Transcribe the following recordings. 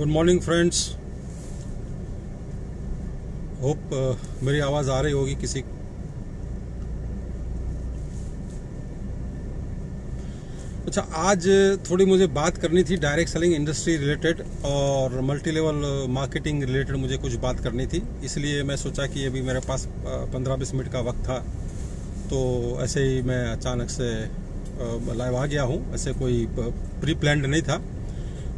Good morning friends. Hope मेरी आवाज़ आ रही होगी किसी। अच्छा, आज थोड़ी मुझे बात करनी थी डायरेक्ट सेलिंग इंडस्ट्री रिलेटेड और मल्टी लेवल मार्केटिंग रिलेटेड मुझे कुछ बात करनी थी, इसलिए मैं सोचा कि अभी मेरे पास 15-20 मिनट का वक्त था, तो ऐसे ही मैं अचानक से लाइव आ गया हूँ। ऐसे कोई प्री प्लान्ड नहीं था,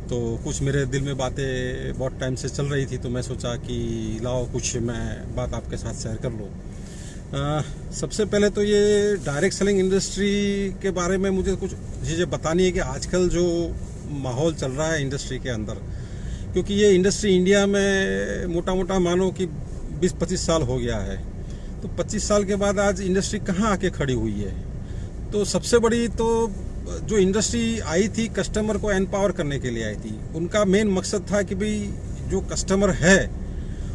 तो कुछ मेरे दिल में बातें बहुत टाइम से चल रही थी, तो मैं सोचा कि लाओ कुछ मैं बात आपके साथ शेयर कर लूँ। सबसे पहले तो ये डायरेक्ट सेलिंग इंडस्ट्री के बारे में मुझे कुछ चीज़ें बतानी है कि आजकल जो माहौल चल रहा है इंडस्ट्री के अंदर, क्योंकि ये इंडस्ट्री इंडिया में मोटा मोटा मानो कि 20-25 साल हो गया है, तो 25 साल के बाद आज इंडस्ट्री कहाँ आके खड़ी हुई है। तो सबसे बड़ी तो जो इंडस्ट्री आई थी कस्टमर को एम्पावर करने के लिए आई थी। उनका मेन मकसद था कि भाई जो कस्टमर है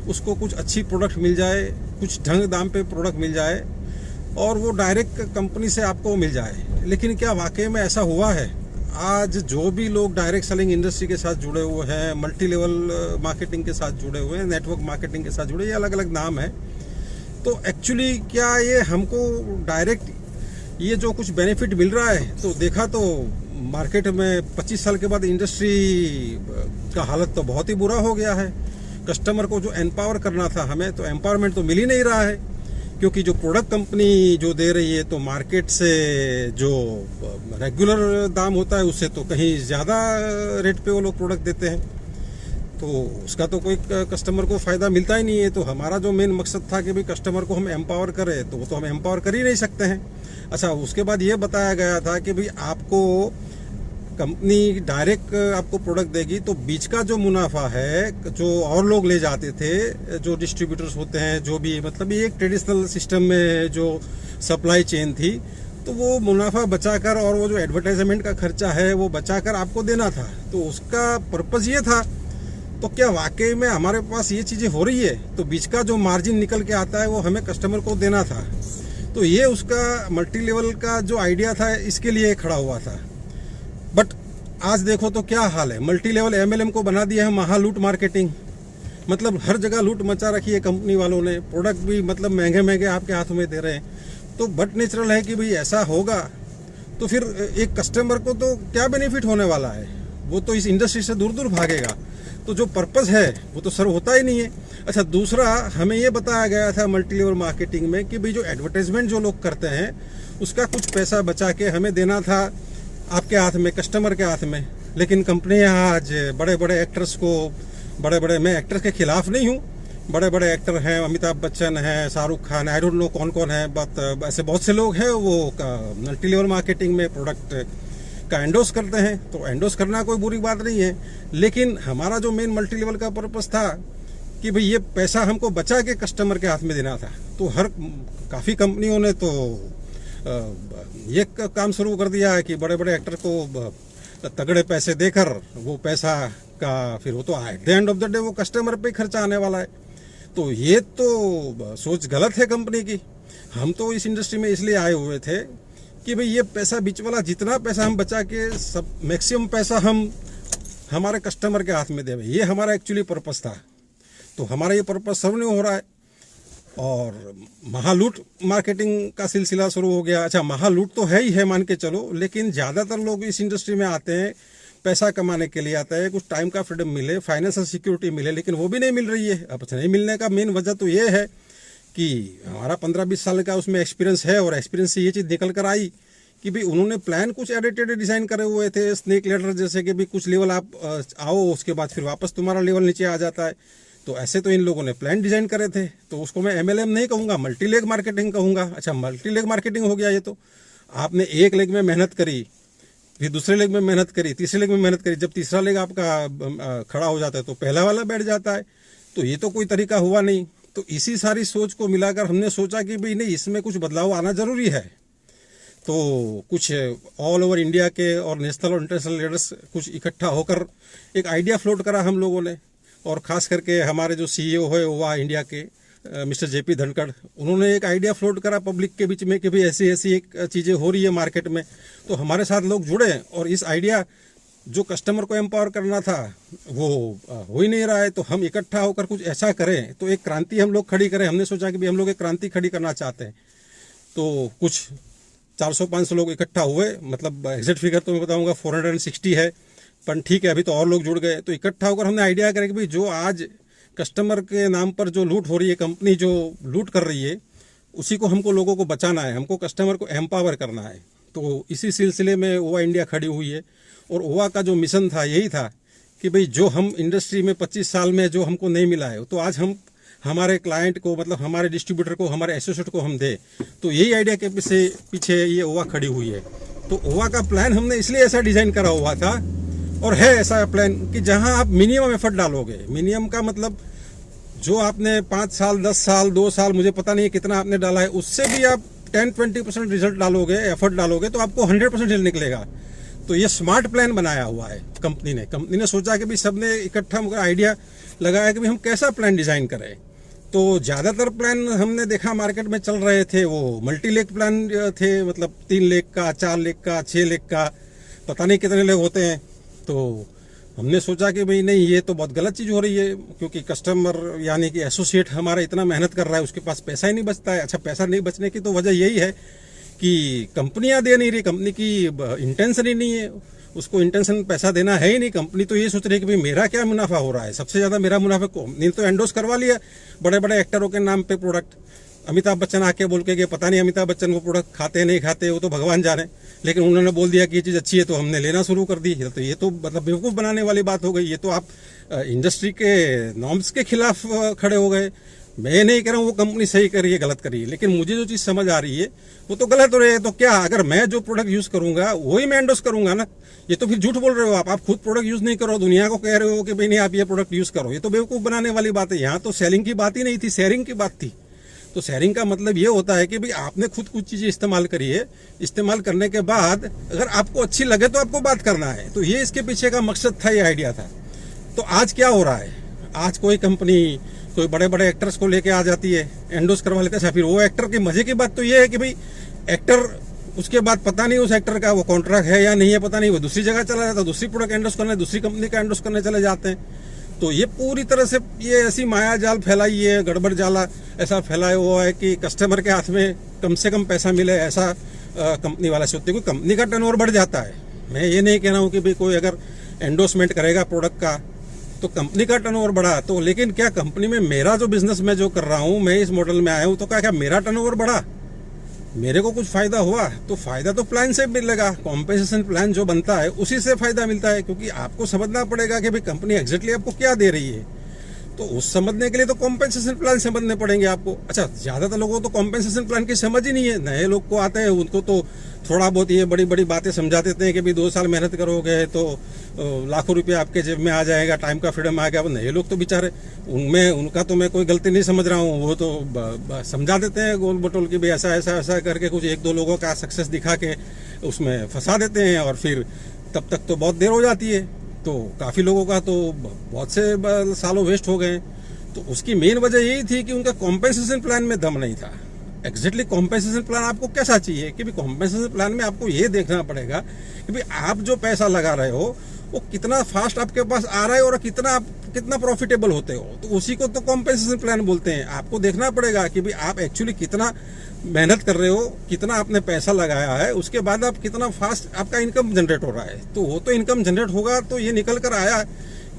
उसको कुछ अच्छी प्रोडक्ट मिल जाए, कुछ ढंग दाम पे प्रोडक्ट मिल जाए और वो डायरेक्ट कंपनी से आपको मिल जाए। लेकिन क्या वाकई में ऐसा हुआ है? आज जो भी लोग डायरेक्ट सेलिंग इंडस्ट्री के साथ जुड़े हुए हैं, मल्टी लेवल मार्केटिंग के साथ जुड़े हुए हैं, नेटवर्क मार्केटिंग के साथ जुड़े, ये अलग अलग नाम है, तो एक्चुअली क्या ये हमको डायरेक्ट ये जो कुछ बेनिफिट मिल रहा है? तो देखा तो मार्केट में 25 साल के बाद इंडस्ट्री का हालत तो बहुत ही बुरा हो गया है। कस्टमर को जो एम्पावर करना था हमें, तो एम्पावरमेंट तो मिल ही नहीं रहा है, क्योंकि जो प्रोडक्ट कंपनी जो दे रही है तो मार्केट से जो रेगुलर दाम होता है उससे तो कहीं ज़्यादा रेट पे वो लोग प्रोडक्ट देते हैं, तो उसका तो कोई कस्टमर को फ़ायदा मिलता ही नहीं है। तो हमारा जो मेन मकसद था कि भाई कस्टमर को हम एम्पावर करें, तो वो तो हम एम्पावर कर ही नहीं सकते हैं। अच्छा, उसके बाद ये बताया गया था कि भाई आपको कंपनी डायरेक्ट आपको प्रोडक्ट देगी, तो बीच का जो मुनाफा है जो और लोग ले जाते थे, जो डिस्ट्रीब्यूटर्स होते हैं, जो भी मतलब ये एक ट्रेडिशनल सिस्टम में जो सप्लाई चेन थी, तो वो मुनाफा बचाकर और वो जो एडवर्टाइजमेंट का खर्चा है वो बचाकर आपको देना था। तो उसका पर्पज़ ये था। तो क्या वाकई में हमारे पास ये चीज़ें हो रही है? तो बीच का जो मार्जिन निकल के आता है वो हमें कस्टमर को देना था। तो ये उसका मल्टी लेवल का जो आइडिया था, इसके लिए खड़ा हुआ था। बट आज देखो तो क्या हाल है, मल्टी लेवल MLM को बना दिया है महालूट मार्केटिंग। मतलब हर जगह लूट मचा रखी है कंपनी वालों ने, प्रोडक्ट भी मतलब महंगे महंगे आपके हाथों में दे रहे हैं। तो बट नेचुरल है कि भाई ऐसा होगा, तो फिर एक कस्टमर को तो क्या बेनिफिट होने वाला है? वो तो इस इंडस्ट्री से दूर दूर भागेगा। तो जो पर्पज़ है वो तो सर्व होता ही नहीं है। अच्छा, दूसरा हमें ये बताया गया था मल्टी लेवल मार्केटिंग में कि भाई जो एडवर्टाइजमेंट जो लोग करते हैं उसका कुछ पैसा बचा के हमें देना था आपके हाथ में, कस्टमर के हाथ में। लेकिन कंपनियां आज बड़े बड़े एक्टर्स को, बड़े बड़े, मैं एक्टर्स के खिलाफ नहीं हूँ, बड़े बड़े एक्टर हैं, अमिताभ बच्चन हैं, Shahrukh Khan, I don't know कौन कौन है, बट ऐसे बहुत से लोग हैं वो मल्टी लेवल मार्केटिंग में प्रोडक्ट का एंडोस करते हैं। तो एंडोस करना कोई बुरी बात नहीं है, लेकिन हमारा जो मेन मल्टी लेवल का पर्पस था कि भाई ये पैसा हमको बचा के कस्टमर के हाथ में देना था। तो काफ़ी कंपनियों ने तो ये काम शुरू कर दिया है कि बड़े बड़े एक्टर को तगड़े पैसे देकर वो पैसा का फिर वो तो at the end of the day वो कस्टमर पे खर्चा आने वाला है। तो ये तो सोच गलत है कंपनी की। हम तो इस इंडस्ट्री में इसलिए आए हुए थे कि भाई ये पैसा बीच वाला, जितना पैसा हम बचा के सब मैक्सिमम पैसा हम हमारे कस्टमर के हाथ में देवे, ये हमारा एक्चुअली पर्पस था। तो हमारा ये पर्पस सर्व नहीं हो रहा है और महालूट मार्केटिंग का सिलसिला शुरू हो गया। अच्छा, महालूट तो है ही है मान के चलो, लेकिन ज़्यादातर लोग इस इंडस्ट्री में आते हैं पैसा कमाने के लिए आता है, कुछ टाइम का फ्रीडम मिले, फाइनेंशियल सिक्योरिटी मिले, लेकिन वो भी नहीं मिल रही है। अब नहीं मिलने का मेन वजह तो ये है कि हमारा 15-20 साल का उसमें एक्सपीरियंस है, और एक्सपीरियंस से ये चीज़ निकल कर आई कि भाई उन्होंने प्लान कुछ एडिटेड डिज़ाइन करे हुए थे, स्नेक लेडर जैसे कि भाई कुछ लेवल आप आओ, उसके बाद फिर वापस तुम्हारा लेवल नीचे आ जाता है। तो ऐसे तो इन लोगों ने प्लान डिज़ाइन करे थे, तो उसको मैं MLM नहीं कहूँगा, मल्टी लेग मार्केटिंग कहूँगा। अच्छा, मल्टी लेग मार्केटिंग हो गया ये। तो आपने एक लेग में मेहनत करी, फिर दूसरे लेग में मेहनत करी, तीसरे लेग में मेहनत करी, जब तीसरा लेग आपका खड़ा हो जाता है तो पहला वाला बैठ जाता है। तो ये तो कोई तरीका हुआ नहीं। तो इसी सारी सोच को मिलाकर हमने सोचा कि भाई नहीं, इसमें कुछ बदलाव आना जरूरी है। तो कुछ ऑल ओवर इंडिया के और नेशनल और इंटरनेशनल लीडर्स कुछ इकट्ठा होकर एक आइडिया फ्लोट करा हम लोगों ने, और ख़ास करके हमारे जो CEO है वो इंडिया के मिस्टर JP धनखड़, उन्होंने एक आइडिया फ्लोट करा पब्लिक के बीच में कि भाई ऐसी ऐसी एक चीज़ें हो रही है मार्केट में, तो हमारे साथ लोग जुड़े और इस आइडिया जो कस्टमर को एम्पावर करना था वो हो ही नहीं रहा है। तो हम इकट्ठा होकर कुछ ऐसा करें, तो एक क्रांति हम लोग खड़ी करें। हमने सोचा कि भी हम लोग एक क्रांति खड़ी करना चाहते हैं। तो कुछ 400-500 लोग इकट्ठा हुए, मतलब एग्जैक्ट फिगर तो मैं बताऊंगा 460 है, पर ठीक है, अभी तो और लोग जुड़ गए। तो इकट्ठा होकर हमने आइडिया करें कि भाई जो आज कस्टमर के नाम पर जो लूट हो रही है, कंपनी जो लूट कर रही है, उसी को हमको लोगों को बचाना है, हमको कस्टमर को एम्पावर करना है। तो इसी सिलसिले में ओवा इंडिया खड़ी हुई है। और ओवा का जो मिशन था यही था कि भाई जो हम इंडस्ट्री में 25 साल में जो हमको नहीं मिला है, तो आज हम हमारे क्लाइंट को, मतलब हमारे डिस्ट्रीब्यूटर को, हमारे एसोसिएट को हम दे। तो यही आइडिया के पीछे ये ओवा खड़ी हुई है। तो ओवा का प्लान हमने इसलिए ऐसा डिजाइन करा हुआ था, और है ऐसा प्लान कि जहां आप मिनिमम एफर्ट डालोगे। मिनिमम का मतलब जो आपने 5 साल, 10 साल, 2 साल, मुझे पता नहीं कितना आपने डाला है, उससे भी आप 10-20% रिजल्ट डालोगे, एफर्ट डालोगे, तो आपको 100% रिजल्ट निकलेगा। तो ये स्मार्ट प्लान बनाया हुआ है कंपनी ने सोचा कि भाई सबने इकट्ठा आइडिया लगाया कि भाई हम कैसा प्लान डिजाइन करें। तो ज्यादातर प्लान हमने देखा मार्केट में चल रहे थे वो मल्टी लेग प्लान थे, मतलब 3 लेग का, 4 लेग का, 6 लेग का, पता नहीं कितने लेग होते हैं। तो हमने सोचा कि भाई नहीं, ये तो बहुत गलत चीज हो रही है, क्योंकि कस्टमर यानी कि एसोसिएट हमारा इतना मेहनत कर रहा है, उसके पास पैसा ही नहीं बचता है। अच्छा, पैसा नहीं बचने की तो वजह यही है कि कंपनियां दे नहीं रही, कंपनी की इंटेंशन ही नहीं है, उसको इंटेंशन पैसा देना है ही नहीं। कंपनी तो ये सोच रही है कि भाई मेरा क्या मुनाफा हो रहा है, सबसे ज्यादा मेरा मुनाफा। कंपनी तो एंडोस करवा लिया बड़े बड़े एक्टरों के नाम पे प्रोडक्ट। अमिताभ बच्चन आके बोल के गए, पता नहीं अमिताभ बच्चन को प्रोडक्ट खाते नहीं खाते, वो तो भगवान जाने, लेकिन उन्होंने बोल दिया कि ये चीज अच्छी है, तो हमने लेना शुरू कर दी। तो ये तो मतलब बेवकूफ बनाने वाली बात हो गई। ये तो आप इंडस्ट्री के नॉर्म्स के खिलाफ खड़े हो गए। मैं ये नहीं कह रहा हूँ वो कंपनी सही करी है, गलत करी है, लेकिन मुझे जो चीज समझ आ रही है वो तो गलत हो रही है। तो क्या, अगर मैं जो प्रोडक्ट यूज करूंगा वही मैं एंडोस करूंगा ना? ये तो फिर झूठ बोल रहे हो आप खुद प्रोडक्ट यूज नहीं करो, दुनिया को कह रहे हो कि भाई नहीं आप ये प्रोडक्ट यूज करो। ये तो बेवकूफ बनाने वाली बात है। यहाँ तो सेलिंग की बात ही नहीं थी, शेयरिंग की बात थी। तो शेयरिंग का मतलब ये होता है कि भाई आपने खुद कुछ चीजें इस्तेमाल करी है, इस्तेमाल करने के बाद अगर आपको अच्छी लगे तो आपको बात करना है। तो ये इसके पीछे का मकसद था, ये आइडिया था। तो आज क्या हो रहा है, आज कोई कंपनी कोई बड़े बड़े एक्टर्स को लेके आ जाती है, एंडोस करवा लेते हैं। फिर वो एक्टर की मजे की बात तो ये है कि भाई एक्टर, उसके बाद पता नहीं उस एक्टर का वो कॉन्ट्रैक्ट है या नहीं है, पता नहीं, वो दूसरी जगह चला जाता है, दूसरी प्रोडक्ट एंडोस करने, दूसरी कंपनी का एंडोस करने चले जाते हैं। तो ये पूरी तरह से ये ऐसी माया जाल फैलाई है, गड़बड़ जाला ऐसा फैलाया हुआ है कि कस्टमर के हाथ में कम से कम पैसा मिले, ऐसा कंपनी वाला सोचते हैं। कंपनी का टर्नओवर बढ़ जाता है। मैं ये नहीं कह रहा हूँ कि भाई कोई अगर एंडोसमेंट करेगा प्रोडक्ट का तो कंपनी का टर्नओवर बढ़ा, तो लेकिन क्या कंपनी में मेरा जो बिजनेस मैं जो कर रहा हूँ, मैं इस मॉडल में आया हूँ, तो क्या मेरा टर्नओवर बढ़ा, मेरे को कुछ फायदा हुआ? तो फायदा तो प्लान से मिलेगा। कॉम्पेंसेशन प्लान जो बनता है उसी से फायदा मिलता है, क्योंकि आपको समझना पड़ेगा कि भाई कंपनी एग्जैक्टली आपको क्या दे रही है। तो उस समझने के लिए तो कॉम्पेंसेशन प्लान समझने पड़ेंगे आपको। अच्छा, ज्यादातर लोगों को तो कॉम्पेंसेशन प्लान की समझ ही नहीं है। नए लोग को आते हैं, उनको तो थोड़ा बहुत ये बड़ी बड़ी बातें समझा देते हैं कि भाई 2 साल मेहनत करोगे तो लाखों रुपए आपके जेब में आ जाएगा, टाइम का फ्रीडम आ गया। नए लोग तो बेचारे, उनमें उनका तो मैं कोई गलती नहीं समझ रहा हूँ, वो तो समझा देते हैं गोल बटोल की भाई ऐसा ऐसा ऐसा करके, कुछ 1-2 लोगों का सक्सेस दिखा के उसमें फंसा देते हैं, और फिर तब तक तो बहुत देर हो जाती है। तो काफी लोगों का तो बहुत से सालों वेस्ट हो गए। तो उसकी मेन वजह यही थी कि उनका कॉम्पेंसेशन प्लान में दम नहीं था। एग्जैक्टली कॉम्पेंसेशन प्लान आपको कैसा चाहिए कि भाई कॉम्पेंसेशन प्लान में आपको ये देखना पड़ेगा कि भाई आप जो पैसा लगा रहे हो वो कितना फास्ट आपके पास आ रहा है और कितना प्रॉफिटेबल होते हो। तो उसी को तो कॉम्पेंसेशन प्लान बोलते हैं। आपको देखना पड़ेगा कि भाई आप एक्चुअली कितना मेहनत कर रहे हो, कितना आपने पैसा लगाया है, उसके बाद आप कितना फास्ट आपका इनकम जनरेट हो रहा है। तो वो तो इनकम जनरेट होगा। तो ये निकल कर आया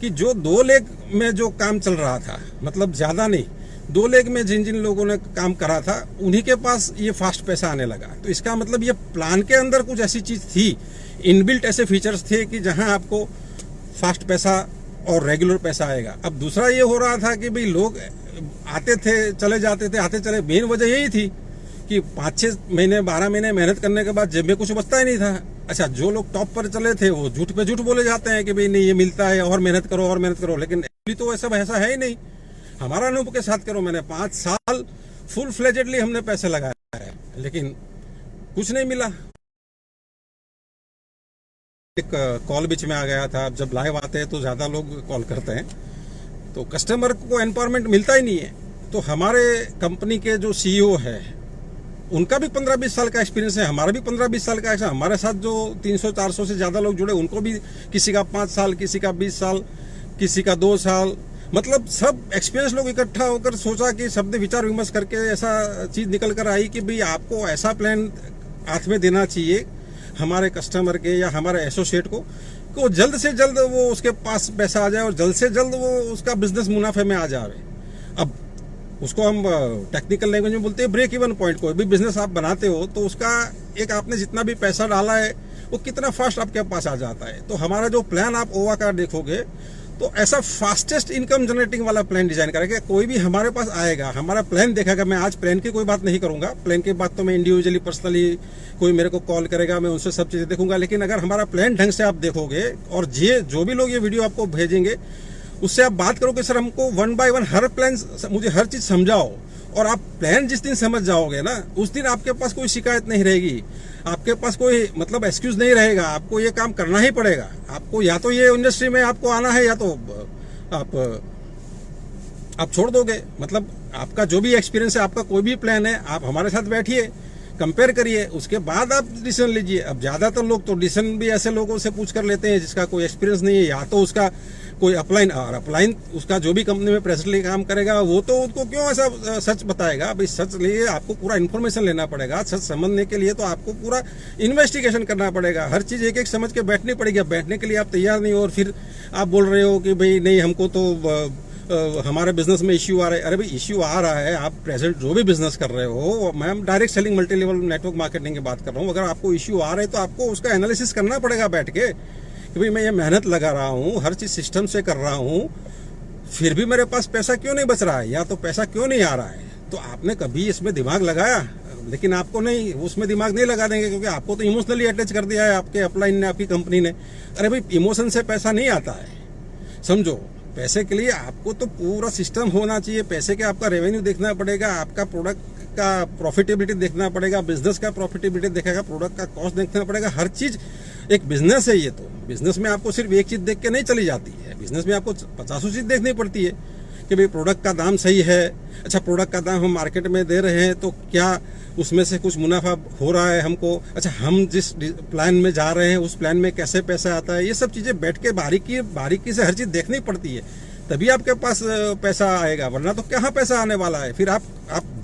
कि जो 2 लेग में जो काम चल रहा था, मतलब ज्यादा नहीं, 2 लेग में जिन जिन लोगों ने काम करा था उन्हीं के पास ये फास्ट पैसा आने लगा। तो इसका मतलब ये प्लान के अंदर कुछ ऐसी चीज थी, इनबिल्ट ऐसे फीचर्स थे कि जहां आपको फास्ट पैसा और रेगुलर पैसा आएगा। अब दूसरा ये हो रहा था कि भाई लोग आते थे चले जाते थे, आते चले। मेन वजह यही थी कि 5-6 महीने 12 महीने मेहनत करने के बाद जेब में कुछ बचता ही नहीं था। अच्छा, जो लोग टॉप पर चले थे वो झूठ पे झूठ बोले जाते हैं कि भाई नहीं ये मिलता है और मेहनत करो और मेहनत करो, लेकिन एक्चुअली तो ऐसा है ही नहीं। हमारा अनुभव के साथ करो, मैंने 5 साल फुल फ्लेजेडली हमने पैसे लगाया है, लेकिन कुछ नहीं मिला। एक कॉल बीच में आ गया था। जब लाइव आते हैं तो ज्यादा लोग कॉल करते हैं, तो कस्टमर को एम्पावरमेंट मिलता ही नहीं है। तो हमारे कंपनी के जो सीईओ है उनका भी 15-20 साल का एक्सपीरियंस है, हमारा भी 15-20 साल का है। हमारे साथ जो 300-400 से ज़्यादा लोग जुड़े, उनको भी किसी का 5 साल, किसी का 20 साल, किसी का 2 साल, मतलब सब एक्सपीरियंस लोग इकट्ठा होकर सोचा कि सबने विचार विमर्श करके ऐसा चीज़ निकल कर आई कि भाई आपको ऐसा प्लान हाथ में देना चाहिए हमारे कस्टमर के या हमारे एसोसिएट को जल्द से जल्द वो उसके पास पैसा आ जाए और जल्द से जल्द वो उसका बिजनेस मुनाफे में आ जाए। अब उसको हम टेक्निकल लैंग्वेज में बोलते हैं ब्रेक इवन पॉइंट। कोई भी बिजनेस आप बनाते हो तो उसका एक आपने जितना भी पैसा डाला है वो कितना फास्ट आपके पास आ जाता है। तो हमारा जो प्लान आप ओवा का देखोगे तो ऐसा फास्टेस्ट इनकम जनरेटिंग वाला प्लान डिजाइन करेंगे। कोई भी हमारे पास आएगा, हमारा प्लान देखेगा। मैं आज प्लान की कोई बात नहीं करूंगा, प्लान के बाद तो मैं इंडिविजुअली पर्सनली कोई मेरे को कॉल करेगा, मैं उनसे सब चीजें देखूंगा। लेकिन अगर हमारा प्लान ढंग से आप देखोगे और जो भी लोग ये वीडियो आपको भेजेंगे उससे आप बात करो कि सर हमको 1 बाय 1 हर प्लान मुझे हर चीज समझाओ, और आप प्लान जिस दिन समझ जाओगे ना उस दिन आपके पास कोई शिकायत नहीं रहेगी, आपके पास कोई मतलब एक्सक्यूज नहीं रहेगा। आपको ये काम करना ही पड़ेगा। आपको या तो ये इंडस्ट्री में आपको आना है या तो आप छोड़ दोगे। मतलब आपका जो भी एक्सपीरियंस है, आपका कोई भी प्लान है, आप हमारे साथ बैठिए, कंपेयर करिए, उसके बाद आप डिसीजन लीजिए। अब ज्यादातर लोग तो डिसीजन भी ऐसे लोगों से पूछ कर लेते हैं जिसका कोई एक्सपीरियंस नहीं है, या तो उसका कोई अपलाइन, और अपलाइन उसका जो भी कंपनी में प्रेजेंटली काम करेगा वो तो उसको क्यों ऐसा सच बताएगा। भाई सच लिए आपको पूरा इन्फॉर्मेशन लेना पड़ेगा। सच समझने के लिए तो आपको पूरा इन्वेस्टिगेशन करना पड़ेगा, हर चीज एक एक समझ के बैठनी पड़ेगी। बैठने के लिए आप तैयार नहीं हो और फिर आप बोल रहे हो कि भाई नहीं हमको तो हमारे बिजनेस में इश्यू आ रहा है। अरे भाई इश्यू आ रहा है, आप प्रेजेंट जो भी बिजनेस कर रहे हो, मैं direct selling multi level network marketing की बात कर रहा हूँ। अगर आपको इश्यू आ रहे हैं तो आपको उसका एनालिसिस करना पड़ेगा बैठ के कि भाई मैं ये मेहनत लगा रहा हूँ, हर चीज सिस्टम से कर रहा हूँ, फिर भी मेरे पास पैसा क्यों नहीं बच रहा है, या तो पैसा क्यों नहीं आ रहा है। तो आपने कभी इसमें दिमाग लगाया? लेकिन आपको नहीं, उसमें दिमाग नहीं लगा देंगे क्योंकि आपको तो इमोशनली अटैच कर दिया है आपके अपलाइन ने, आपकी कंपनी ने। अरे भाई इमोशन से पैसा नहीं आता है, समझो। पैसे के लिए आपको तो पूरा सिस्टम होना चाहिए। पैसे के आपका रेवेन्यू देखना पड़ेगा, आपका प्रोडक्ट का प्रॉफिटेबिलिटी देखना पड़ेगा, बिजनेस का प्रॉफिटेबिलिटी देखेगा, प्रोडक्ट का कॉस्ट देखना पड़ेगा। हर चीज एक बिजनेस है ये तो। बिजनेस में आपको सिर्फ एक चीज देख के नहीं चली जाती है, बिजनेस में आपको 50 चीज देखनी पड़ती है कि भाई प्रोडक्ट का दाम सही है। अच्छा प्रोडक्ट का दाम हम मार्केट में दे रहे हैं तो क्या उसमें से कुछ मुनाफा हो रहा है हमको? अच्छा हम जिस प्लान में जा रहे हैं उस प्लान में कैसे पैसा आता है? ये सब चीजें बैठ के बारीकी से हर चीज देखनी पड़ती है, तभी आपके पास पैसा आएगा, वरना तो कहाँ पैसा आने वाला है। फिर आप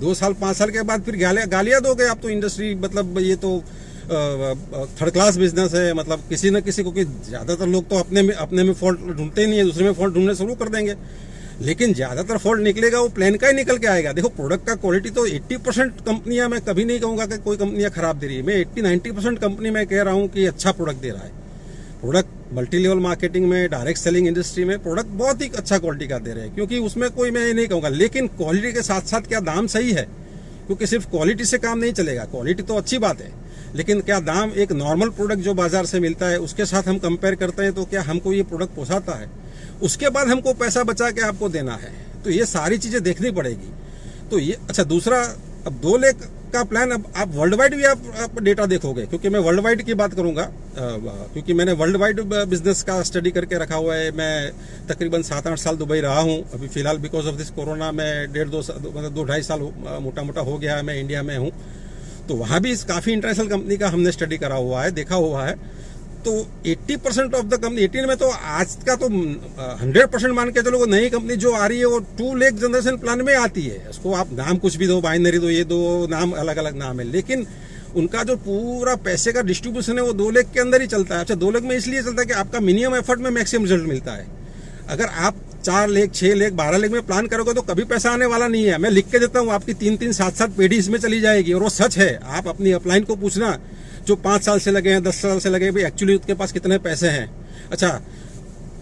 2 साल 5 साल के बाद फिर गालियां दोगे आप तो इंडस्ट्री, मतलब ये तो थर्ड क्लास बिजनेस है। मतलब किसी न किसी को, कि ज्यादातर लोग तो अपने में फॉल्ट ढूंढते ही नहीं है, दूसरे में फॉल्ट ढूंढने शुरू कर देंगे। लेकिन ज्यादातर फॉल्ट निकलेगा वो प्लान का ही निकल के आएगा। देखो प्रोडक्ट का क्वालिटी तो 80% कंपनियां, मैं कभी नहीं कहूंगा कि कोई कंपनियां खराब दे रही है, मैं 80-90% कंपनी में कह रहा हूं कि अच्छा प्रोडक्ट दे रहा है। प्रोडक्ट मल्टी लेवल मार्केटिंग में, डायरेक्ट सेलिंग इंडस्ट्री में प्रोडक्ट बहुत ही अच्छा क्वालिटी का दे रहे हैं, क्योंकि उसमें कोई मैं ये नहीं कहूंगा। लेकिन क्वालिटी के साथ साथ क्या दाम सही है? क्योंकि सिर्फ क्वालिटी से काम नहीं चलेगा। क्वालिटी तो अच्छी बात है, लेकिन क्या दाम एक नॉर्मल प्रोडक्ट जो बाजार से मिलता है उसके साथ हम कंपेयर करते हैं तो क्या हमको ये प्रोडक्ट पोसाता है? उसके बाद हमको पैसा बचा के आपको देना है, तो ये सारी चीजें देखनी पड़ेगी। तो ये अच्छा, दूसरा, अब 2 लाख का प्लान, अब आप वर्ल्ड वाइड भी आप डेटा देखोगे, क्योंकि मैं वर्ल्ड वाइड की बात करूंगा, क्योंकि मैंने वर्ल्ड वाइड बिजनेस का स्टडी करके रखा हुआ है। मैं तकरीबन 7-8 साल दुबई रहा हूं। अभी फिलहाल बिकॉज ऑफ दिस कोरोना में 2-2.5 साल मोटा मोटा हो गया है मैं इंडिया में हूं। तो वहां भी काफी इंटरनेशनल कंपनी का हमने स्टडी करा हुआ है, देखा हुआ है। तो 80% ऑफ द कंपनी, 18 में तो आज का तो 100% मान के चलो, नई कंपनी जो आ रही है वो 2 लाख जनरेशन प्लान में आती है। उसको आप नाम कुछ भी दो, बाइनरी दो, ये दो नाम, अलग अलग नाम है, लेकिन उनका जो पूरा पैसे का डिस्ट्रीब्यूशन है वो 2 लाख के अंदर ही चलता है। अच्छा 2 लाख में इसलिए चलता है कि आपका मिनिमम एफर्ट में मैक्सिमम रिजल्ट मिलता है। अगर आप 4 लाख, 6 लाख, 12 लाख में प्लान करोगे तो कभी पैसा आने वाला नहीं है। मैं लिख के देता हूँ, आपकी 3-3, 7-7 पेढ़ी इसमें चली जाएगी, और वो सच है। आप अपनी अपलाइन को पूछना जो 5 साल से लगे हैं, 10 साल से लगे, भाई एक्चुअली उसके पास कितने पैसे हैं। अच्छा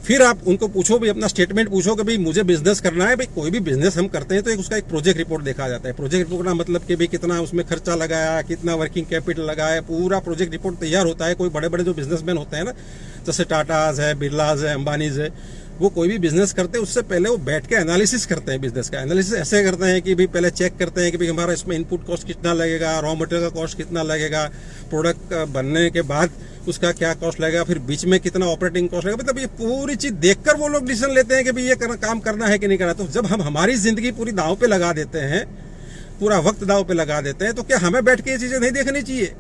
फिर आप उनको पूछो, भाई अपना स्टेटमेंट पूछो कि भाई मुझे बिजनेस करना है। भाई कोई भी बिजनेस हम करते हैं तो उसका एक प्रोजेक्ट रिपोर्ट देखा जाता है। प्रोजेक्ट रिपोर्ट का मतलब कि भाई कितना उसमें खर्चा लगाया, कितना वर्किंग कैपिटल लगाया, पूरा प्रोजेक्ट रिपोर्ट तैयार होता है। कोई बड़े बड़े जो बिजनेसमैन होते हैं ना, जैसे टाटाज है, बिरलाज है, अंबानीज है, वो कोई भी बिजनेस करते हैं उससे पहले वो बैठ के एनालिसिस करते हैं। बिजनेस का एनालिसिस ऐसे करते हैं कि भाई पहले चेक करते हैं कि भाई हमारा इसमें इनपुट कॉस्ट कितना लगेगा, रॉ मटेरियल का कॉस्ट कितना लगेगा, प्रोडक्ट बनने के बाद उसका क्या कॉस्ट लगेगा, फिर बीच में कितना ऑपरेटिंग कॉस्ट लगेगा। मतलब ये पूरी चीज देखकर वो लोग डिसीजन लेते हैं कि भाई ये काम करना है कि नहीं करना। तो जब हम हमारी जिंदगी पूरी दांव पे लगा देते हैं, पूरा वक्त दाव पे लगा देते हैं। तो क्या हमें बैठ के ये चीज़ें नहीं देखनी चाहिए?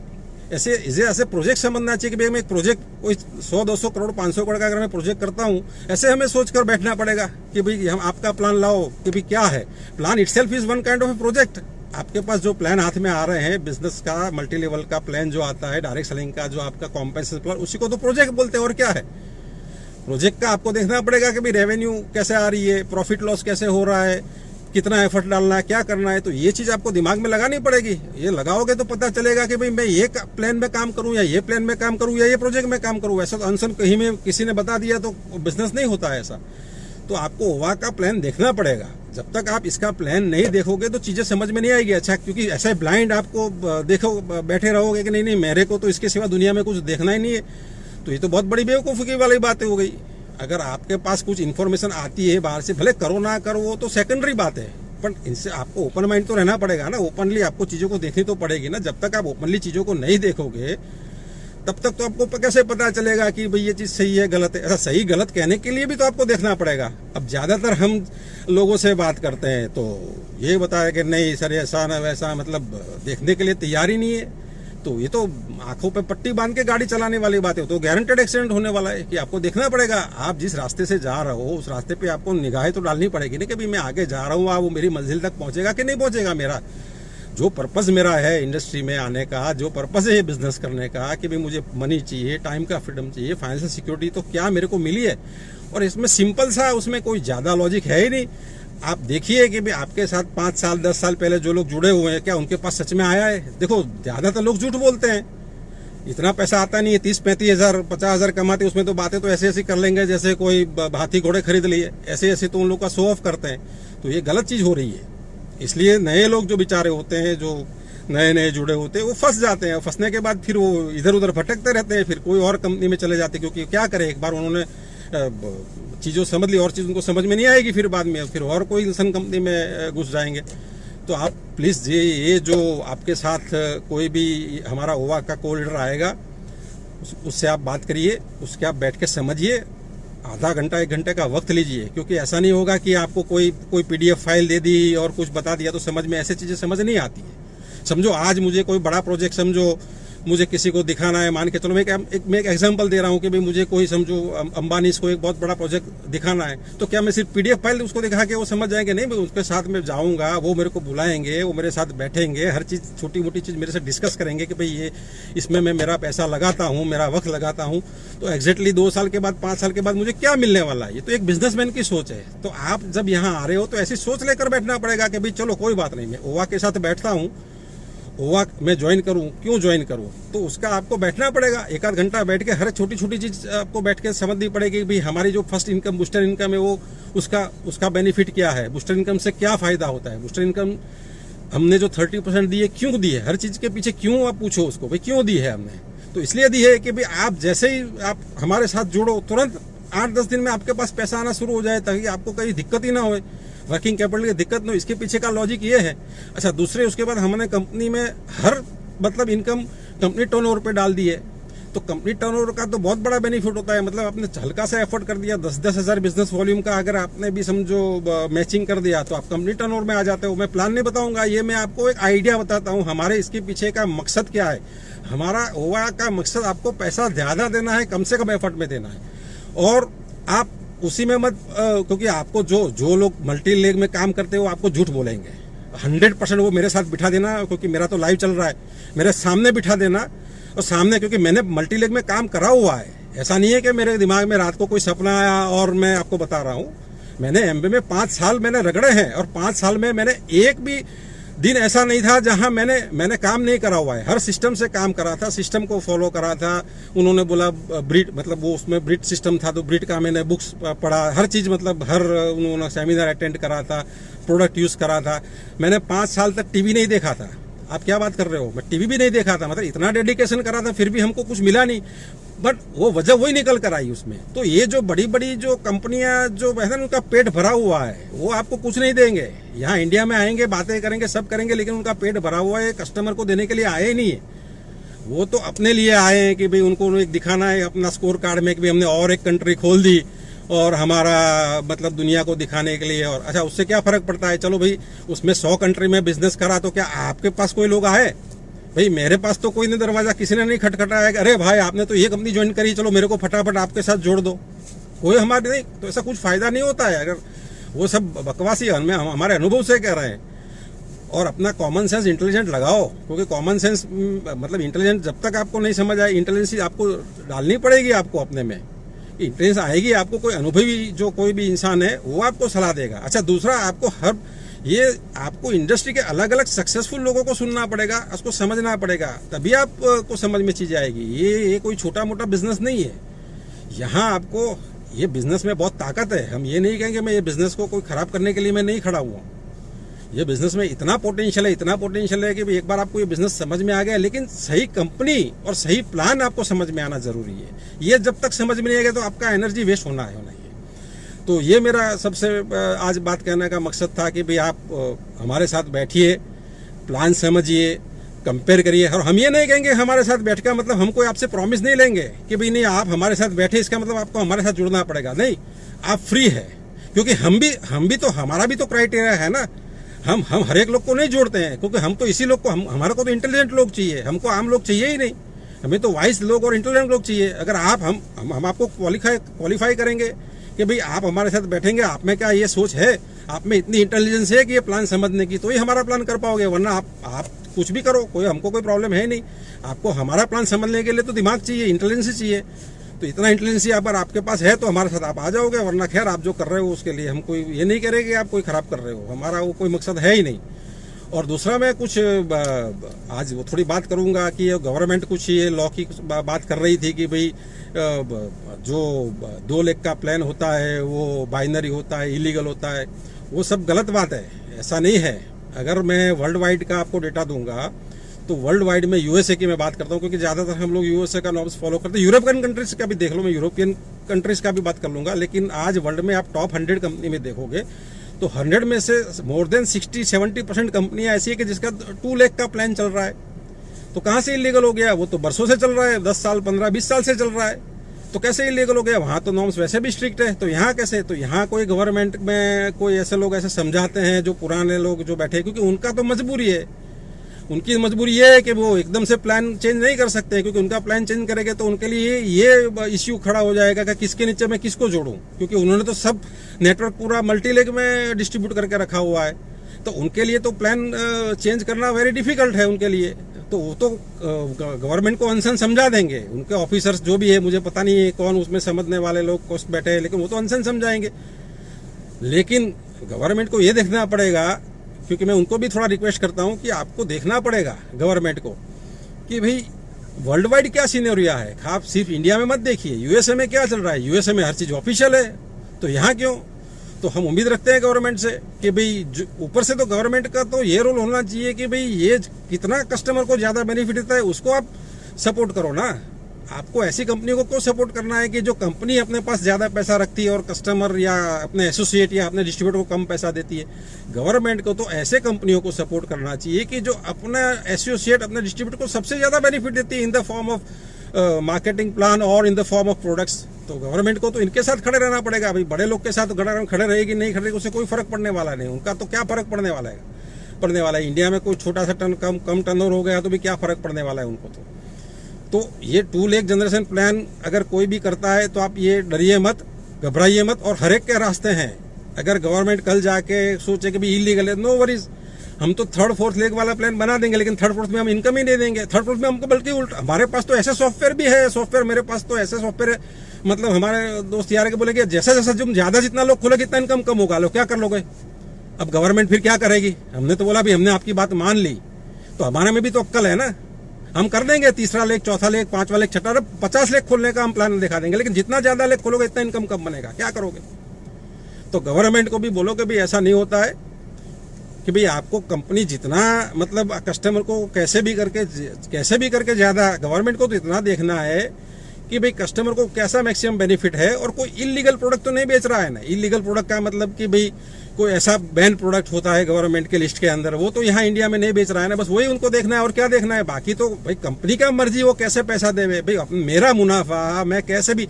ऐसे प्रोजेक्ट समझना चाहिए कि भाई मैं एक प्रोजेक्ट कोई 100-200 करोड़ 500 करोड़ का अगर मैं प्रोजेक्ट करता हूँ, ऐसे हमें सोच कर बैठना पड़ेगा कि भाई हम आपका प्लान लाओ कि भाई क्या है। Plan itself is one kind of A project. आपके पास जो प्लान हाथ में आ रहे हैं बिजनेस का, मल्टी लेवल का प्लान जो आता है, डायरेक्ट सेलिंग का जो आपका कॉम्पेंसेशन प्लान, उसी को तो प्रोजेक्ट बोलते हैं। और क्या है प्रोजेक्ट का? आपको देखना पड़ेगा कि भाई रेवेन्यू कैसे आ रही है, प्रॉफिट लॉस कैसे हो रहा है, कितना एफर्ट डालना है, क्या करना है। तो ये चीज आपको दिमाग में लगानी पड़ेगी। ये लगाओगे तो पता चलेगा कि भाई मैं ये प्लान में काम करूं या ये प्लान में काम करूं या ये प्रोजेक्ट में काम करूं। ऐसा तो अनसन कहीं में किसी ने बता दिया तो बिजनेस नहीं होता है ऐसा। तो आपको ओवा का प्लान देखना पड़ेगा। जब तक आप इसका प्लान नहीं देखोगे तो चीजें समझ में नहीं आएगी। अच्छा, क्योंकि ऐसे ब्लाइंड आपको देखो बैठे रहोगे कि नहीं मेरे को तो इसके सिवा दुनिया में कुछ देखना ही नहीं है, तो ये तो बहुत बड़ी बेवकूफ़ी वाली बातें हो गई। अगर आपके पास कुछ इन्फॉर्मेशन आती है बाहर से, भले करो ना करो वो तो सेकेंडरी बात है, पर इनसे आपको ओपन माइंड तो रहना पड़ेगा ना। ओपनली आपको चीज़ों को देखनी तो पड़ेगी ना। जब तक आप ओपनली चीज़ों को नहीं देखोगे तब तक तो आपको कैसे पता चलेगा कि भाई ये चीज़ सही है गलत है। ऐसा सही गलत कहने के लिए भी तो आपको देखना पड़ेगा। अब ज़्यादातर हम लोगों से बात करते हैं तो ये बताया कि नहीं सर ऐसा ना वैसा, मतलब देखने के लिए तैयार ही नहीं है। तो ये तो आंखों पे पट्टी बांध के गाड़ी चलाने वाली बात है। तो गारंटेड एक्सीडेंट होने वाला है कि आपको देखना पड़ेगा। आप जिस रास्ते से जा रहे हो उस रास्ते पे आपको निगाहें तो डालनी पड़ेगी ना कि भाई मैं आगे जा रहा हूँ, वो मेरी मंजिल तक पहुंचेगा कि नहीं पहुंचेगा। मेरा जो पर्पस मेरा है इंडस्ट्री में आने का, जो पर्पस है बिजनेस करने का कि भाई मुझे मनी चाहिए, टाइम का फ्रीडम चाहिए, फाइनेंशियल सिक्योरिटी, तो क्या मेरे को मिली है। और इसमें सिंपल सा, उसमें कोई ज़्यादा लॉजिक है ही नहीं। आप देखिए कि भाई आपके साथ 5 साल 10 साल पहले जो लोग जुड़े हुए हैं, क्या उनके पास सच में आया है? देखो ज़्यादातर लोग झूठ बोलते हैं, इतना पैसा आता नहीं है। 30-35 हज़ार 50 हज़ार कमाते, उसमें तो बातें तो ऐसी ऐसी कर लेंगे जैसे कोई हाथी घोड़े खरीद लिए, ऐसे ऐसे तो उन लोग का शो ऑफ करते हैं। तो ये गलत चीज़ हो रही है। इसलिए नए लोग जो बेचारे होते हैं, जो नए नए जुड़े होते हैं, वो फंस जाते हैं। फंसने के बाद फिर वो इधर उधर भटकते रहते हैं, फिर कोई और कंपनी में चले जाते हैं। क्योंकि क्या करें, एक बार उन्होंने चीज़ों समझ ली और चीज़ उनको समझ में नहीं आएगी, फिर बाद में फिर और कोई इंसान कंपनी में घुस जाएंगे। तो आप प्लीज़ ये जो आपके साथ कोई भी हमारा ओवा का को लीडर आएगा उससे आप बात करिए, उसके आप बैठ के समझिए, आधा घंटा 1 घंटे का वक्त लीजिए। क्योंकि ऐसा नहीं होगा कि आपको कोई PDF फाइल दे दी और कुछ बता दिया तो समझ में, ऐसे चीज़ें समझ नहीं आती है। समझो आज मुझे कोई बड़ा प्रोजेक्ट, समझो मुझे किसी को दिखाना है, मान के चलो मैं एक एग्जांपल दे रहा हूँ कि भाई मुझे कोई समझो अंबानी को एक बहुत बड़ा प्रोजेक्ट दिखाना है, तो क्या मैं सिर्फ PDF फाइल उसको दिखा के वो समझ जाएंगे? नहीं, मैं उसके साथ में जाऊँगा, वो मेरे को बुलाएंगे, वो मेरे साथ बैठेंगे, हर चीज़ छोटी मोटी चीज़ मेरे से डिस्कस करेंगे कि भाई ये इसमें मैं मेरा पैसा लगाता हूँ, मेरा वक्त लगाता हूँ, तो एग्जैक्टली 2 साल के बाद 5 साल के बाद मुझे क्या मिलने वाला है। ये तो एक बिजनेसमैन की सोच है। तो आप जब यहाँ आ रहे हो तो ऐसी सोच लेकर बैठना पड़ेगा कि भाई चलो कोई बात नहीं, मैं ओवा के साथ बैठता हूँ, ओवा मैं ज्वाइन करूं, क्यों ज्वाइन करूं, तो उसका आपको बैठना पड़ेगा। 1 आध घंटा बैठ के हर छोटी छोटी चीज़ आपको बैठ के समझनी पड़ेगी। भाई हमारी जो फर्स्ट इनकम बूस्टर इनकम है वो उसका बेनिफिट क्या है, बूस्टर इनकम से क्या फ़ायदा होता है, बूस्टर इनकम हमने जो 30% दी है क्यों दी है, हर चीज़ के पीछे क्यों आप पूछो उसको, भाई क्यों दी है हमने। तो इसलिए दी है कि भाई आप जैसे ही आप हमारे साथ जुड़ो, तुरंत 8-10 दिन में आपके पास पैसा आना शुरू हो जाए, ताकि आपको कहीं दिक्कत ही ना हो, वर्किंग कैपिटल की दिक्कत न हो। इसके पीछे का लॉजिक ये है। अच्छा, दूसरे उसके बाद हमने कंपनी में हर मतलब इनकम कंपनी टर्नओवर पे डाल दी है। तो कंपनी टर्नओवर का तो बहुत बड़ा बेनिफिट होता है। मतलब आपने हल्का सा एफर्ट कर दिया, 10-10 हज़ार बिजनेस वॉल्यूम का अगर आपने भी समझो मैचिंग कर दिया तो आप कंपनी टर्नओवर में आ जाते हो। मैं प्लान नहीं बताऊंगा, ये मैं आपको एक आइडिया बताता हूँ हमारे इसके पीछे का मकसद क्या है। हमारा ओवा का मकसद आपको पैसा ज़्यादा देना है, कम से कम एफर्ट में देना है। और आप उसी में मत, क्योंकि आपको जो लोग मल्टी लेग में काम करते हो आपको झूठ बोलेंगे। 100% वो मेरे साथ बिठा देना, क्योंकि मेरा तो लाइव चल रहा है, मेरे सामने बिठा देना। और सामने, क्योंकि मैंने मल्टी लेग में काम करा हुआ है, ऐसा नहीं है कि मेरे दिमाग में रात को कोई सपना आया और मैं आपको बता रहा हूँ। मैंने एमबीए में 5 साल मैंने रगड़े हैं, और 5 साल में मैंने एक भी दिन ऐसा नहीं था जहां मैंने काम नहीं करा हुआ है। हर सिस्टम से काम करा था, सिस्टम को फॉलो करा था। उन्होंने बोला ब्रीड, मतलब वो उसमें ब्रीड सिस्टम था तो ब्रीड का मैंने बुक्स पढ़ा, हर चीज़, मतलब हर उन्होंने सेमिनार अटेंड करा था, प्रोडक्ट यूज़ करा था। मैंने 5 साल तक टीवी नहीं देखा था। आप क्या बात कर रहे हो, मैं टीवी भी नहीं देखा था, मतलब इतना डेडिकेशन करा था, फिर भी हमको कुछ मिला नहीं। बट वो वजह वही निकल कर आई उसमें। तो ये जो बड़ी बड़ी जो कंपनियां जो है ना, उनका पेट भरा हुआ है, वो आपको कुछ नहीं देंगे। यहाँ इंडिया में आएंगे, बातें करेंगे, सब करेंगे, लेकिन उनका पेट भरा हुआ है, कस्टमर को देने के लिए आए ही नहीं है। वो तो अपने लिए आए हैं कि भाई उनको एक दिखाना है अपना स्कोर कार्ड में कि भाई हमने और एक कंट्री खोल दी और हमारा मतलब दुनिया को दिखाने के लिए। और अच्छा, उससे क्या फर्क पड़ता है? चलो भाई, उसमें 100 कंट्री में बिजनेस करा तो क्या आपके पास कोई लोग आए? भाई मेरे पास तो कोई नहीं, दरवाजा किसी ने नहीं खटखटाया कि अरे भाई आपने तो ये कंपनी ज्वाइन करी, चलो मेरे को फटाफट आपके साथ जोड़ दो। कोई हमारे नहीं, तो ऐसा कुछ फायदा नहीं होता है। अगर वो सब बकवासी हम हमारे अनुभव से कह रहे हैं। और अपना कॉमन सेंस इंटेलिजेंट लगाओ, क्योंकि कॉमन सेंस मतलब इंटेलिजेंट जब तक आपको नहीं समझ आए, इंटेलिजेंस आपको डालनी पड़ेगी आपको अपने में। इंटेलिजेंस आएगी आपको, कोई अनुभवी जो कोई भी इंसान है वो आपको सलाह देगा। अच्छा, दूसरा आपको आपको इंडस्ट्री के अलग अलग सक्सेसफुल लोगों को सुनना पड़ेगा, उसको समझना पड़ेगा, तभी आपको समझ में चीजें आएगी। ये कोई छोटा मोटा बिजनेस नहीं है। यहाँ आपको ये बिजनेस में बहुत ताकत है। हम ये नहीं कहेंगे मैं ये बिजनेस को कोई खराब करने के लिए मैं नहीं खड़ा हुआ। ये बिजनेस में इतना पोटेंशियल है कि एक बार आपको ये बिजनेस समझ में आ गया, लेकिन सही कंपनी और सही प्लान आपको समझ में आना जरूरी है। ये जब तक समझ में नहीं आएगा तो आपका एनर्जी वेस्ट होना है। तो ये मेरा सबसे आज बात कहने का मकसद था कि भाई आप हमारे साथ बैठिए, प्लान समझिए, कंपेयर करिए। और हम ये नहीं कहेंगे हमारे साथ बैठ का मतलब हम कोई आपसे प्रॉमिस नहीं लेंगे कि भाई नहीं आप हमारे साथ बैठे इसका मतलब आपको हमारे साथ जुड़ना पड़ेगा। नहीं, आप फ्री है, क्योंकि हम भी तो हमारा भी तो क्राइटेरिया है ना। हम हर एक लोग को नहीं जोड़ते हैं, क्योंकि हम तो इसी लोग को हमारे को तो इंटेलिजेंट लोग चाहिए, हमको आम लोग चाहिए ही नहीं। हमें तो वाइस लोग और इंटेलिजेंट लोग चाहिए। अगर हम आपको क्वालिफाई करेंगे कि भाई आप हमारे साथ बैठेंगे, आप में क्या ये सोच है, आप में इतनी इंटेलिजेंस है कि ये प्लान समझने की, तो ही हमारा प्लान कर पाओगे। वरना आप कुछ भी करो, हमको कोई प्रॉब्लम है नहीं। आपको हमारा प्लान समझने के लिए तो दिमाग चाहिए, इंटेलिजेंस चाहिए। तो इतना इंटेलिजेंस अगर आपके पास है तो हमारे साथ आप आ जाओगे। वरना खैर आप जो कर रहे हो उसके लिए हम कोई ये नहीं करेंगे आप कोई खराब कर रहे हो, हमारा वो कोई मकसद है ही नहीं। और दूसरा मैं कुछ आज वो थोड़ी बात करूंगा कि गवर्नमेंट कुछ ये लॉ की बात कर रही थी कि भाई जो 2 लाख का प्लान होता है वो बाइनरी होता है, इलीगल होता है। वो सब गलत बात है, ऐसा नहीं है। अगर मैं वर्ल्ड वाइड का आपको डेटा दूंगा तो वर्ल्ड वाइड में यूएसए की मैं बात करता हूँ, क्योंकि ज्यादातर हम लोग यूएसए का नॉर्म्स फॉलो करते हैं। यूरोपियन कंट्रीज का भी देख लो, मैं यूरोपियन कंट्रीज का भी बात कर लूंगा। लेकिन आज वर्ल्ड में आप टॉप 100 कंपनी में देखोगे तो 100 में से मोर देन 60-70% कंपनियां ऐसी है कि जिसका 2 लाख का प्लान चल रहा है। तो कहां से इलीगल हो गया? वो तो बरसों से चल रहा है, 10 साल 15-20 साल से चल रहा है। तो कैसे इलीगल हो गया? वहां तो नॉर्म्स वैसे भी स्ट्रिक्ट है, तो यहाँ कैसे? तो यहाँ कोई गवर्नमेंट में कोई ऐसे लोग ऐसे समझाते हैं जो पुराने लोग जो बैठे, क्योंकि उनका तो मजबूरी है। उनकी मजबूरी ये है कि वो एकदम से प्लान चेंज नहीं कर सकते, क्योंकि उनका प्लान चेंज करेंगे तो उनके लिए ये इश्यू खड़ा हो जाएगा कि किसके नीचे मैं किसको जोड़ूं, क्योंकि उन्होंने तो सब नेटवर्क पूरा मल्टीलेग में डिस्ट्रीब्यूट करके रखा हुआ है। तो उनके लिए तो प्लान चेंज करना वेरी डिफिकल्ट है उनके लिए। तो वो तो गवर्नमेंट को अनशन समझा देंगे, उनके ऑफिसर्स जो भी है, मुझे पता नहीं है कौन उसमें समझने वाले लोग कोस्ट बैठे हैं, लेकिन वो तो अनशन समझाएंगे। लेकिन गवर्नमेंट को ये देखना पड़ेगा, क्योंकि मैं उनको भी थोड़ा रिक्वेस्ट करता हूं कि आपको देखना पड़ेगा गवर्नमेंट को कि भाई वर्ल्ड वाइड क्या सिनेरियो है। आप सिर्फ इंडिया में मत देखिए, यूएसए में क्या चल रहा है। यूएसए में हर चीज ऑफिशियल है, तो यहाँ क्यों? तो हम उम्मीद रखते हैं गवर्नमेंट से कि भाई ऊपर से तो गवर्नमेंट का तो ये रोल होना चाहिए कि भाई ये कितना कस्टमर को ज्यादा बेनिफिट देता है उसको आप सपोर्ट करो ना। आपको ऐसी कंपनियों को क्यों सपोर्ट करना है कि जो कंपनी अपने पास ज्यादा पैसा रखती है और कस्टमर या अपने एसोसिएट या अपने डिस्ट्रीब्यूटर को कम पैसा देती है। गवर्नमेंट को तो ऐसे कंपनियों को सपोर्ट करना चाहिए कि जो अपना एसोसिएट अपने डिस्ट्रीब्यूटर को सबसे ज्यादा बेनिफिट देती है in the form of marketing plan और in the form of products. तो गवर्नमेंट को तो इनके साथ खड़े रहना पड़ेगा। अभी बड़े लोग के साथ खड़े रहेगी नहीं खड़े रहेगी उससे कोई फर्क पड़ने वाला नहीं। उनका तो क्या फर्क पड़ने वाला है? इंडिया में कोई छोटा सा कम टर्नओवर हो गया तो भी क्या फर्क पड़ने वाला है उनको? तो ये 2 लाख जनरेशन प्लान अगर कोई भी करता है तो आप ये डरिए मत, घबराइए मत। और हर एक के रास्ते हैं। अगर गवर्नमेंट कल जाके सोचे कि भी इलीगल है, नो वरीज, हम तो 3rd-4th लेग वाला प्लान बना देंगे, लेकिन 3rd-4th में हम इनकम ही नहीं देंगे। 3rd-4th में हमको बल्कि उल्टा, हमारे पास तो ऐसे सॉफ्टवेयर भी है, मेरे पास तो ऐसे सॉफ्टवेयर है, मतलब हमारे दोस्त यार के बोले कि जैसा जैसा तुम ज्यादा जितना लोग खोलोगे इतना इनकम कम होगा। लो क्या कर लोगे? अब गवर्नमेंट फिर क्या करेगी? हमने तो बोला भी हमने आपकी बात मान ली, तो हमारे में भी तो अक्कल है ना। हम कर देंगे 3रा लेग, 4था लेग, 5वां लेग, 6ठा, 50 लेग खोलने का हम प्लान दिखा देंगे, लेकिन जितना ज्यादा लेग खोलोगे इतना इनकम कम बनेगा। क्या करोगे? तो गवर्नमेंट को भी बोलो कि भाई ऐसा नहीं होता है कि भाई आपको कंपनी जितना मतलब कस्टमर को कैसे भी करके ज्यादा, गवर्नमेंट को तो इतना देखना है कि भाई कस्टमर को कैसा मैक्सिमम बेनिफिट है। और कोई इलीगल प्रोडक्ट तो नहीं बेच रहा है ना। इलीगल प्रोडक्ट का मतलब कि भाई कोई ऐसा बैन प्रोडक्ट होता है गवर्नमेंट के लिस्ट के अंदर, वो तो यहाँ इंडिया में नहीं बेच रहा है ना। बस वही उनको देखना है और क्या देखना है। बाकी तो भाई कंपनी का मर्जी वो कैसे पैसा देवे। भाई मेरा मुनाफा मैं कैसे भी,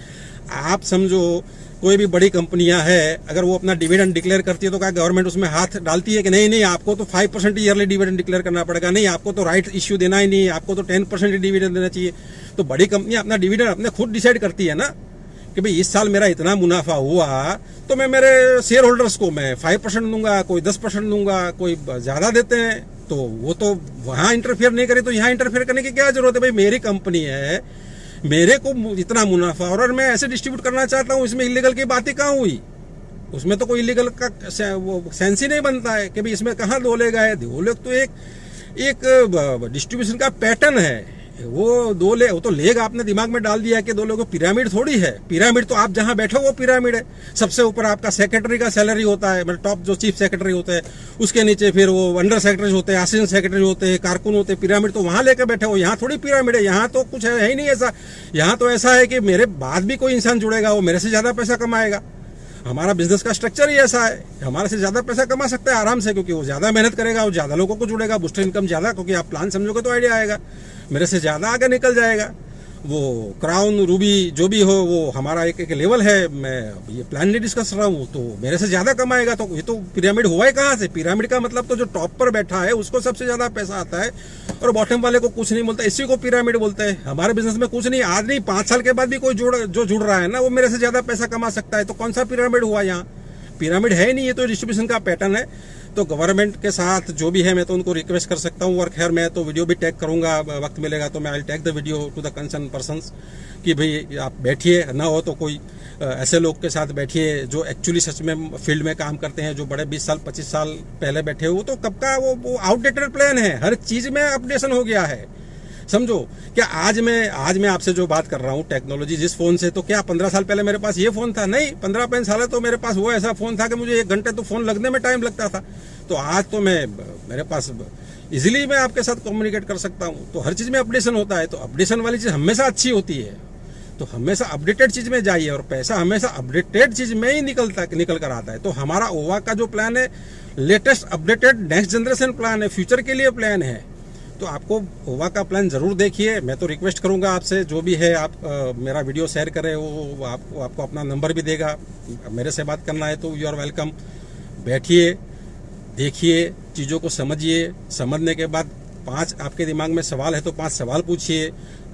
आप समझो कोई भी बड़ी कंपनियां हैं, अगर वो अपना डिविडेंड डिक्लेयर करती है तो क्या गवर्नमेंट उसमें हाथ डालती है कि नहीं नहीं आपको तो 5% ईयरली डिविडेंड डिक्लेयर करना पड़ेगा, नहीं आपको तो राइट इश्यू देना ही नहीं, आपको तो 10% डिविडेंड देना चाहिए। तो बड़ी कंपनियां अपना डिविडेंड अपने खुद डिसाइड करती है ना कि भाई इस साल मेरा इतना मुनाफा हुआ तो मैं मेरे शेयर होल्डर्स को मैं 5% दूंगा, कोई 10% दूंगा, कोई ज्यादा देते हैं, तो वो तो वहां इंटरफेयर नहीं करे तो यहाँ इंटरफेयर करने की क्या जरूरत है। भाई मेरी कंपनी है, मेरे को इतना मुनाफा और मैं ऐसे डिस्ट्रीब्यूट करना चाहता हूँ, इसमें इलीगल की बात ही कहाँ हुई। उसमें तो कोई इलीगल का वो सेंस ही नहीं बनता है कि भाई इसमें कहाँ दो लोग आए। दो लोग तो एक डिस्ट्रीब्यूशन का पैटर्न है। वो वो तो लेग आपने दिमाग में डाल दिया कि दो लोगों पिरामिड थोड़ी है। पिरामिड तो आप जहां बैठे हो वो पिरामिड है। सबसे ऊपर आपका सेक्रेटरी का सैलरी होता है, मतलब टॉप जो चीफ सेक्रेटरी होते हैं, उसके नीचे फिर वो अंडर सेक्रेटरी होते हैं, असिस्टेंट सेक्रेटरी होते हैं, कारकुन होते हैं। पिरामिड तो वहां लेकर बैठे हो, यहाँ थोड़ी पिरामिड है। यहाँ तो कुछ है ही नहीं ऐसा। यहाँ तो ऐसा है कि मेरे बाद भी कोई इंसान जुड़ेगा, वो मेरे से ज्यादा पैसा कमाएगा। हमारा बिजनेस का स्ट्रक्चर ही ऐसा है, हमारे से ज्यादा पैसा कमा सकता है आराम से, क्योंकि वो ज्यादा मेहनत करेगा, वो ज्यादा लोगों को जुड़ेगा, बूस्टर इनकम ज्यादा, क्योंकि आप प्लान समझोगे तो आइडिया आएगा, मेरे से ज्यादा आगे निकल जाएगा। वो क्राउन रूबी जो भी हो वो हमारा एक लेवल है। मैं ये प्लान नहीं डिस्कस कर रहा हूँ, तो मेरे से ज्यादा कमाएगा। तो ये तो पिरामिड हुआ है कहाँ से। पिरामिड का मतलब तो जो टॉप पर बैठा है उसको सबसे ज्यादा पैसा आता है और बॉटम वाले को कुछ नहीं बोलता, इसी को पिरामिड बोलते हैं। हमारे बिजनेस में कुछ नहीं, आज नहीं 5 साल के बाद भी कोई जो जुड़ रहा है ना वो मेरे से ज्यादा पैसा कमा सकता है। तो कौन सा पिरामिड हुआ यहाँ? पिरामिड है नहीं, ये तो डिस्ट्रीब्यूशन का पैटर्न है। तो गवर्नमेंट के साथ जो भी है मैं तो उनको रिक्वेस्ट कर सकता हूँ, और खैर मैं तो वीडियो भी टैग करूंगा, वक्त मिलेगा तो मैं I tag the video to the concern persons कि भाई आप बैठिए, ना हो तो कोई ऐसे लोग के साथ बैठिए जो एक्चुअली सच में फील्ड में काम करते हैं, जो बड़े 20 साल 25 साल पहले बैठे हो। तो कब का वो आउटडेटेड प्लान है, हर चीज में अपडेशन हो गया है। समझो क्या आज मैं आपसे जो बात कर रहा हूँ टेक्नोलॉजी जिस फोन से, तो क्या 15 साल पहले मेरे पास ये फोन था? नहीं, 15-15 साल तो मेरे पास वो ऐसा फोन था कि मुझे 1 घंटे तो फोन लगने में टाइम लगता था। तो आज तो मेरे पास इजीली मैं आपके साथ कम्युनिकेट कर सकता हूँ। तो हर चीज में अपडेशन होता है, तो अपडेशन वाली चीज हमेशा अच्छी होती है। तो हमेशा अपडेटेड चीज में जाइए, और पैसा हमेशा अपडेटेड चीज में ही निकल कर आता है। तो हमारा ओवा का जो प्लान है latest updated next generation plan है, फ्यूचर के लिए प्लान है। तो आपको ओवा का प्लान जरूर देखिए। मैं तो रिक्वेस्ट करूंगा आपसे, जो भी है आप मेरा वीडियो शेयर करें, वो आपको अपना नंबर भी देगा। मेरे से बात करना है तो यू आर वेलकम। बैठिए, देखिए, चीज़ों को समझिए। समझने के बाद 5 आपके दिमाग में सवाल है तो 5 सवाल पूछिए।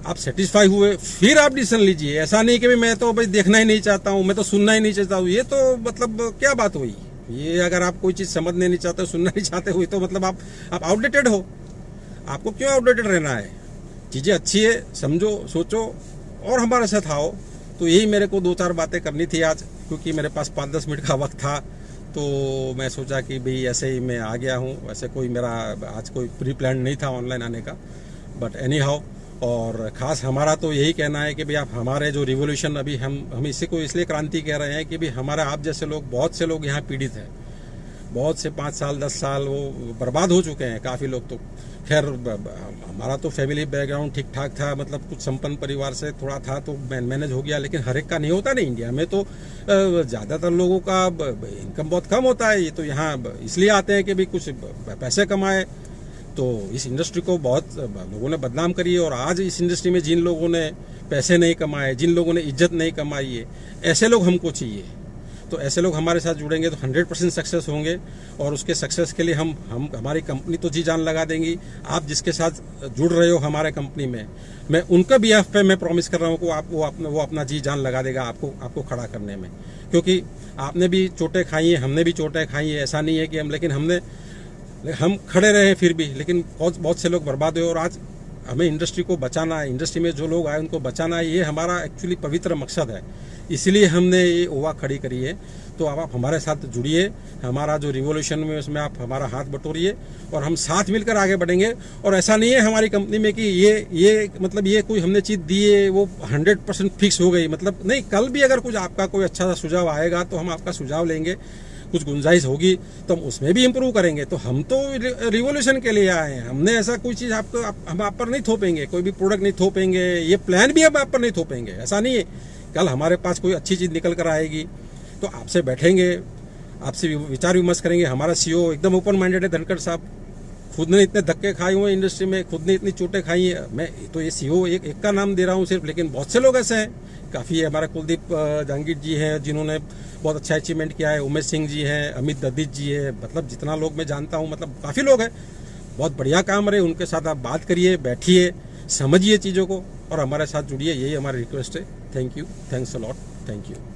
आप सेटिस्फाई हुए फिर आप डिसीजन लीजिए। ऐसा नहीं कि मैं तो भाई देखना ही नहीं चाहता हूँ, मैं तो सुनना ही नहीं चाहता हूँ। ये तो मतलब क्या बात हुई? ये अगर आप कोई चीज़ समझने नहीं चाहते, सुनना नहीं चाहते हुए, तो मतलब आप आउटडेटेड हो। आपको क्यों आउटडेटेड रहना है? चीज़ें अच्छी है, समझो, सोचो और हमारे साथ आओ। तो यही मेरे को 2-4 बातें करनी थी आज, क्योंकि मेरे पास 5-10 मिनट का वक्त था। तो मैं सोचा कि भाई ऐसे ही मैं आ गया हूँ। वैसे कोई मेरा आज कोई प्री प्लान नहीं था ऑनलाइन आने का, बट एनी हाउ। और ख़ास हमारा तो यही कहना है कि भाई आप हमारे जो रिवोल्यूशन अभी हम इसी को इसलिए क्रांति कह रहे हैं कि भाई हमारे आप जैसे लोग, बहुत से लोग यहाँ पीड़ित हैं। बहुत से 5 साल 10 साल वो बर्बाद हो चुके हैं काफ़ी लोग। तो खैर हमारा तो फैमिली बैकग्राउंड ठीक ठाक था, मतलब कुछ संपन्न परिवार से थोड़ा था तो मैनेज हो गया। लेकिन हर एक का नहीं होता नहीं। इंडिया में तो ज़्यादातर लोगों का इनकम बहुत कम होता है। ये तो यहाँ इसलिए आते हैं कि भाई कुछ पैसे कमाए। तो इस इंडस्ट्री को बहुत लोगों ने बदनाम करी है। और आज इस इंडस्ट्री में जिन लोगों ने पैसे नहीं कमाए, जिन लोगों ने इज्जत नहीं कमाई है, ऐसे लोग हमको चाहिए। तो ऐसे लोग हमारे साथ जुड़ेंगे तो 100% सक्सेस होंगे। और उसके सक्सेस के लिए हम हमारी कंपनी तो जी जान लगा देंगी। आप जिसके साथ जुड़ रहे हो हमारे कंपनी में, मैं उनका बीएफ पे मैं प्रॉमिस कर रहा हूँ कि वो अपना जी जान लगा देगा आपको खड़ा करने में। क्योंकि आपने भी चोटें खाई हैं, हमने भी चोटें खाई हैं। ऐसा नहीं है कि लेकिन हम खड़े रहे फिर भी, लेकिन बहुत से लोग बर्बाद हुए। और आज हमें इंडस्ट्री को बचाना है, इंडस्ट्री में जो लोग आए उनको बचाना है। ये हमारा एक्चुअली पवित्र मकसद है, इसलिए हमने ये ओवा खड़ी करी है। तो अब आप हमारे साथ जुड़िए, हमारा जो रिवोल्यूशन में उसमें आप हमारा हाथ बटोरिए और हम साथ मिलकर आगे बढ़ेंगे। और ऐसा नहीं है हमारी कंपनी में कि ये मतलब ये कोई हमने चीज़ दी है वो 100% फिक्स हो गई, मतलब नहीं। कल भी अगर कुछ आपका कोई अच्छा सा सुझाव आएगा तो हम आपका सुझाव लेंगे, कुछ गुंजाइश होगी तो हम उसमें भी इम्प्रूव करेंगे। तो हम तो रिवोल्यूशन के लिए आए हैं। हमने ऐसा कोई चीज़ हम आप पर नहीं थोपेंगे, कोई भी प्रोडक्ट नहीं थोपेंगे, ये प्लान भी हम आप पर नहीं थोपेंगे। ऐसा नहीं है। कल हमारे पास कोई अच्छी चीज़ निकल कर आएगी तो आपसे बैठेंगे, आपसे विचार विमर्श करेंगे। हमारा सीईओ एकदम ओपन माइंडेड है, धनखड़ साहब। खुद ने इतने धक्के खाए हुए इंडस्ट्री में, खुद ने इतनी चोटें खाई हैं। मैं तो ये सीईओ एक का नाम दे रहा हूँ सिर्फ, लेकिन बहुत से लोग ऐसे हैं काफ़ी है। हमारा कुलदीप जहांगीर जी हैं जिन्होंने बहुत अच्छा अचीवमेंट किया है, उमेश सिंह जी हैं, अमित ददीत जी है, मतलब जितना लोग मैं जानता हूँ, मतलब काफ़ी लोग हैं, बहुत बढ़िया काम रहे। उनके साथ आप बात करिए, बैठिए, समझिए चीज़ों को और हमारे साथ जुड़िए, यही हमारी रिक्वेस्ट है। Thank you, thanks a lot, thank you.